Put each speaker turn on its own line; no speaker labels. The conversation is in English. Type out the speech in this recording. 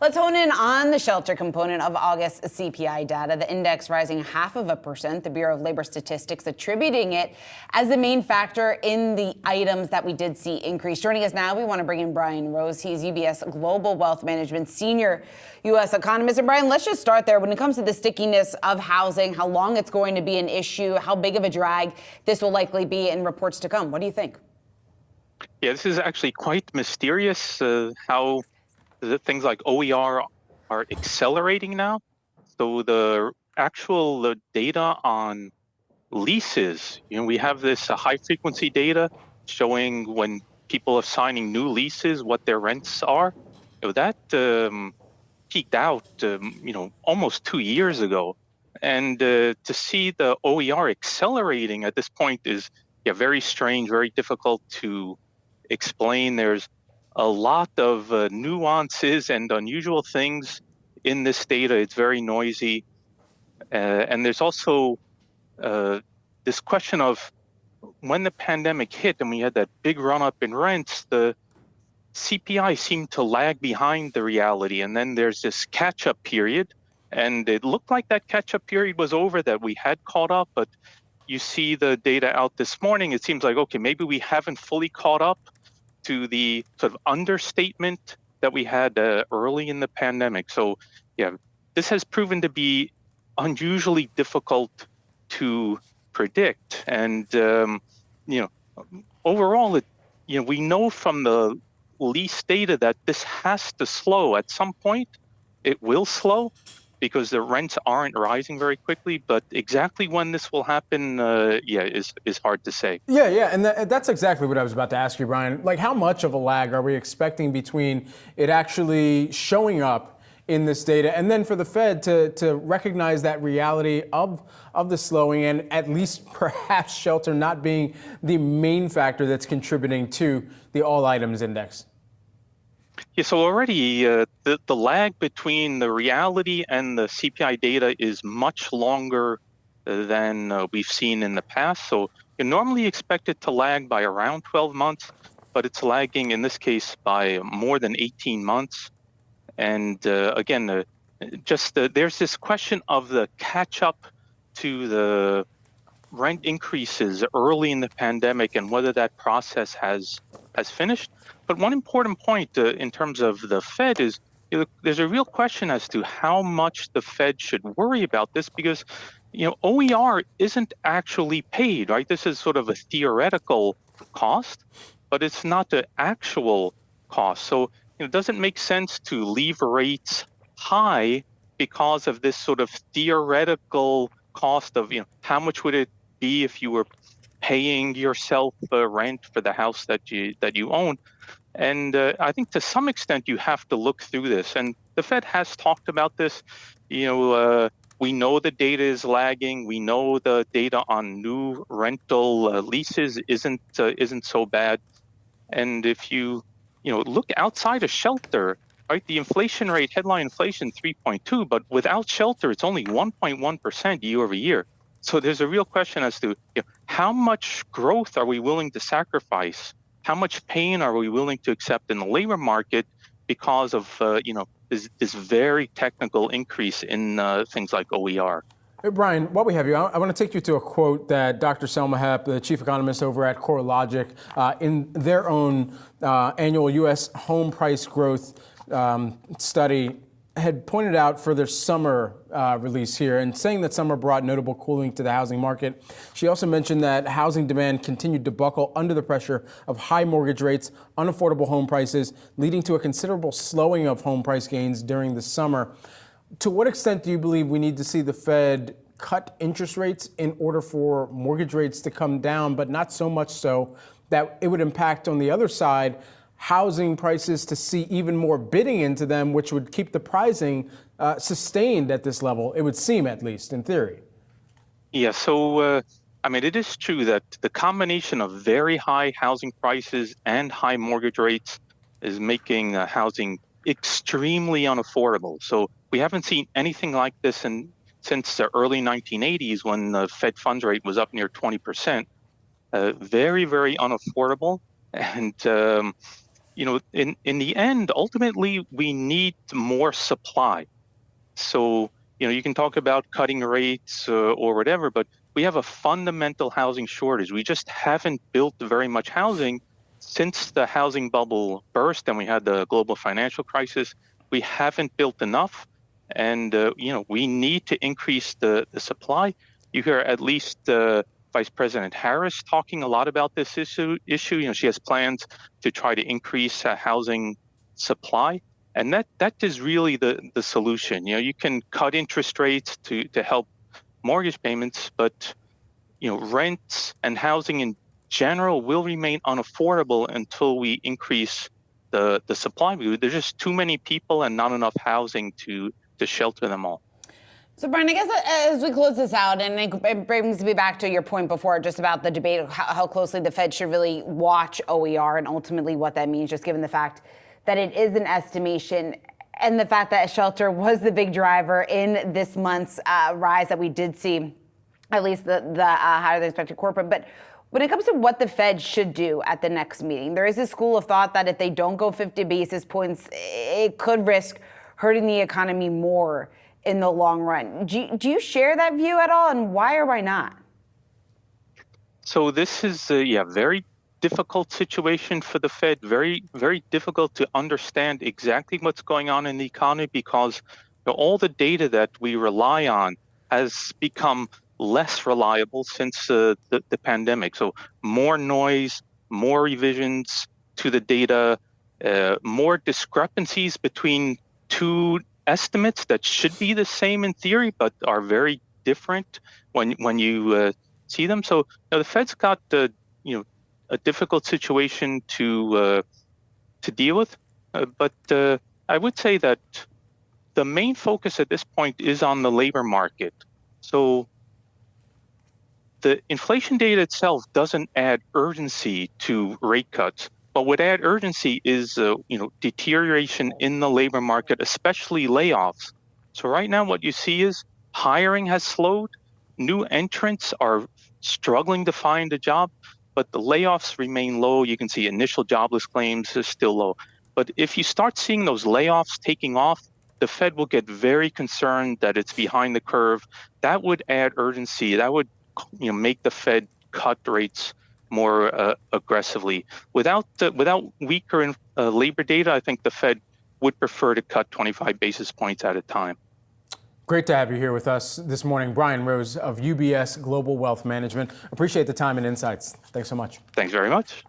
Let's hone in on the shelter component of August CPI data. The index rising 0.5%. The Bureau of Labor Statistics attributing it as the main factor in the items that we did see increase. Joining us now, we want to bring in Brian Rose. He's UBS Global Wealth Management Senior U.S. Economist. And Brian, let's just start there. When it comes to the stickiness of housing, how long it's going to be an issue, how big of a drag this will likely be in reports to come. What do you think?
Yeah, this is actually quite mysterious how things like OER are accelerating now. So the actual data on leases, we have this high frequency data showing when people are signing new leases, what their rents are. That peaked out, almost 2 years ago. And to see the OER accelerating at this point is very strange, very difficult to explain. There's a lot of nuances and unusual things in this data. It's very noisy. And there's also this question of when the pandemic hit and we had that big run up in rents, the CPI seemed to lag behind the reality. And then there's this catch up period. And it looked like that catch up period was over, that we had caught up. But you see the data out this morning, it seems like, okay, maybe we haven't fully caught up to the sort of understatement that we had early in the pandemic. So, this has proven to be unusually difficult to predict. And, overall, we know from the lease data that this has to slow at some point. It will slow because the rents aren't rising very quickly, but exactly when this will happen, is hard to say.
Yeah, and that's exactly what I was about to ask you, Brian. Like, how much of a lag are we expecting between it actually showing up in this data and then for the Fed to recognize that reality of the slowing and at least perhaps shelter not being the main factor that's contributing to the all items index?
Yeah, so already the lag between the reality and the CPI data is much longer than we've seen in the past. So you normally expect it to lag by around 12 months, but it's lagging in this case by more than 18 months. And again, there's this question of the catch up to the rent increases early in the pandemic and whether that process has finished. But one important point in terms of the Fed is there's a real question as to how much the Fed should worry about this because, OER isn't actually paid, right? This is sort of a theoretical cost, but it's not the actual cost. So it doesn't make sense to leave rates high because of this sort of theoretical cost of, how much would it be if you were paying yourself rent for the house that you own. And I think to some extent you have to look through this. And the Fed has talked about this. We know the data is lagging. We know the data on new rental leases isn't so bad. And if you look outside of shelter, right, the inflation rate, headline inflation 3.2, but without shelter it's only 1.1% year over year. So there's a real question as to how much growth are we willing to sacrifice? How much pain are we willing to accept in the labor market because of this very technical increase in things like OER?
Hey, Brian, while we have you, I want to take you to a quote that Dr. Selma Hepp, the chief economist over at CoreLogic, in their own annual U.S. home price growth study had pointed out for their summer release here and saying that summer brought notable cooling to the housing market. She also mentioned that housing demand continued to buckle under the pressure of high mortgage rates, unaffordable home prices, leading to a considerable slowing of home price gains during the summer. To what extent do you believe we need to see the Fed cut interest rates in order for mortgage rates to come down, but not so much so that it would impact on the other side housing prices to see even more bidding into them, which would keep the pricing sustained at this level, it would seem, at least in theory?
Yeah, so it is true that the combination of very high housing prices and high mortgage rates is making housing extremely unaffordable. So we haven't seen anything like this since the early 1980s when the Fed funds rate was up near 20%. Very, very unaffordable. And in the end, ultimately, we need more supply. So, you can talk about cutting rates or whatever, but we have a fundamental housing shortage. We just haven't built very much housing since the housing bubble burst and we had the global financial crisis. We haven't built enough, and we need to increase the supply. You hear at least Vice President Harris talking a lot about this issue. She has plans to try to increase housing supply. And that is really the solution. You can cut interest rates to help mortgage payments, but rents and housing in general will remain unaffordable until we increase the supply. There's just too many people and not enough housing to shelter them all.
So, Brian, I guess as we close this out, and it brings me back to your point before, just about the debate of how closely the Fed should really watch OER and ultimately what that means, just given the fact that it is an estimation and the fact that shelter was the big driver in this month's rise that we did see, at least the higher than expected corporate. But when it comes to what the Fed should do at the next meeting, there is a school of thought that if they don't go 50 basis points, it could risk hurting the economy more in the long run. Do you share that view at all, and why or why not?
So this is a very difficult situation for the Fed, very, very difficult to understand exactly what's going on in the economy because all the data that we rely on has become less reliable since the pandemic. So more noise, more revisions to the data, more discrepancies between two estimates that should be the same in theory, but are very different when you see them. So the Fed's got a difficult situation to deal with, but I would say that the main focus at this point is on the labor market. So the inflation data itself doesn't add urgency to rate cuts. But what add urgency is, deterioration in the labor market, especially layoffs. So right now, what you see is hiring has slowed. New entrants are struggling to find a job, but the layoffs remain low. You can see initial jobless claims is still low. But if you start seeing those layoffs taking off, the Fed will get very concerned that it's behind the curve. That would add urgency. That would, make the Fed cut rates more aggressively. Without weaker labor data, I think the Fed would prefer to cut 25 basis points at a time.
Great to have you here with us this morning. Brian Rose of UBS Global Wealth Management. Appreciate the time and insights. Thanks so much.
Thanks very much.